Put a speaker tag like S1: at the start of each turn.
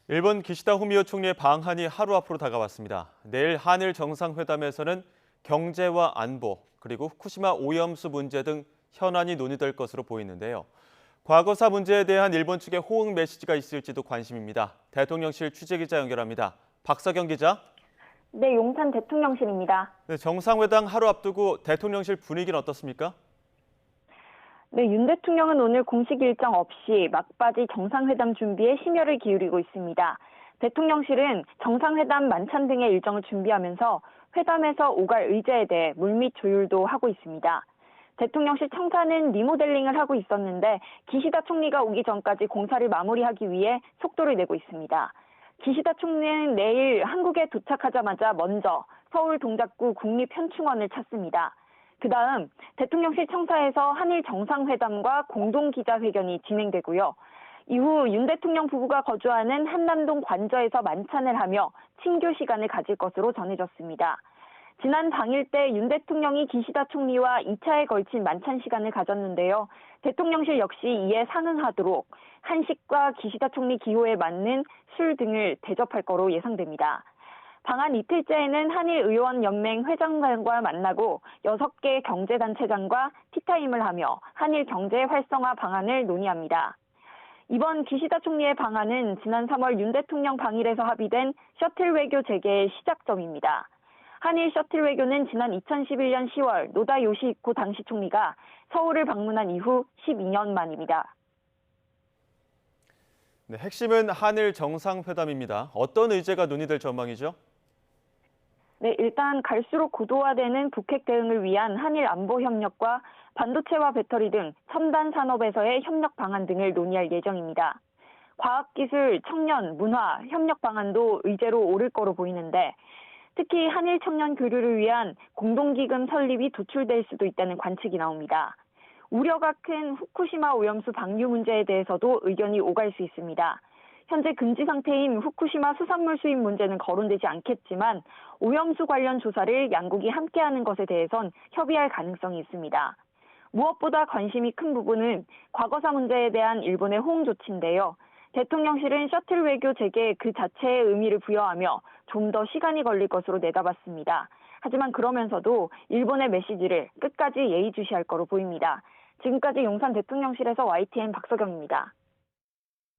S1: 일본 기시다 후미오 총리의 방한이 하루 앞으로 다가왔습니다. 내일 한일 정상회담에서는 경제와 안보, 그리고 후쿠시마 오염수 문제 등 현안이 논의될 것으로 보이는데요. 과거사 문제에 대한 일본 측의 호응 메시지가 있을지도 관심입니다. 대통령실 취재기자 연결합니다. 박서경 기자.
S2: 네, 용산 대통령실입니다.
S1: 네, 정상회담 하루 앞두고 대통령실 분위기는 어떻습니까?
S2: 네, 윤 대통령은 오늘 공식 일정 없이 막바지 정상회담 준비에 심혈을 기울이고 있습니다. 대통령실은 정상회담 만찬 등의 일정을 준비하면서 회담에서 오갈 의제에 대해 물밑 조율도 하고 있습니다. 대통령실 청사는 리모델링을 하고 있었는데 기시다 총리가 오기 전까지 공사를 마무리하기 위해 속도를 내고 있습니다. 기시다 총리는 내일 한국에 도착하자마자 먼저 서울 동작구 국립현충원을 찾습니다. 그다음 대통령실 청사에서 한일 정상회담과 공동기자회견이 진행되고요. 이후 윤 대통령 부부가 거주하는 한남동 관저에서 만찬을 하며 친교 시간을 가질 것으로 전해졌습니다. 지난 당일 때 윤 대통령이 기시다 총리와 2차에 걸친 만찬 시간을 가졌는데요. 대통령실 역시 이에 상응하도록 한식과 기시다 총리 기호에 맞는 술 등을 대접할 거로 예상됩니다. 방한 이틀째에는 한일의원연맹 회장단과 만나고 6개 경제단체장과 티타임을 하며 한일 경제 활성화 방안을 논의합니다. 이번 기시다 총리의 방안은 지난 3월 윤 대통령 방일에서 합의된 셔틀 외교 재개의 시작점입니다. 한일 셔틀 외교는 지난 2011년 10월 노다 요시히코 당시 총리가 서울을 방문한 이후 12년 만입니다.
S1: 네, 핵심은 한일 정상회담입니다. 어떤 의제가 논의될 전망이죠?
S2: 네, 일단 갈수록 고도화되는 북핵 대응을 위한 한일 안보 협력과 반도체와 배터리 등 첨단 산업에서의 협력 방안 등을 논의할 예정입니다. 과학기술, 청년, 문화, 협력 방안도 의제로 오를 거로 보이는데 특히 한일 청년 교류를 위한 공동기금 설립이 도출될 수도 있다는 관측이 나옵니다. 우려가 큰 후쿠시마 오염수 방류 문제에 대해서도 의견이 오갈 수 있습니다. 현재 금지 상태인 후쿠시마 수산물 수입 문제는 거론되지 않겠지만 오염수 관련 조사를 양국이 함께하는 것에 대해선 협의할 가능성이 있습니다. 무엇보다 관심이 큰 부분은 과거사 문제에 대한 일본의 호응 조치인데요. 대통령실은 셔틀 외교 재개에 그 자체의 의미를 부여하며 좀 더 시간이 걸릴 것으로 내다봤습니다. 하지만 그러면서도 일본의 메시지를 끝까지 예의주시할 거로 보입니다. 지금까지 용산 대통령실에서 YTN 박서경입니다.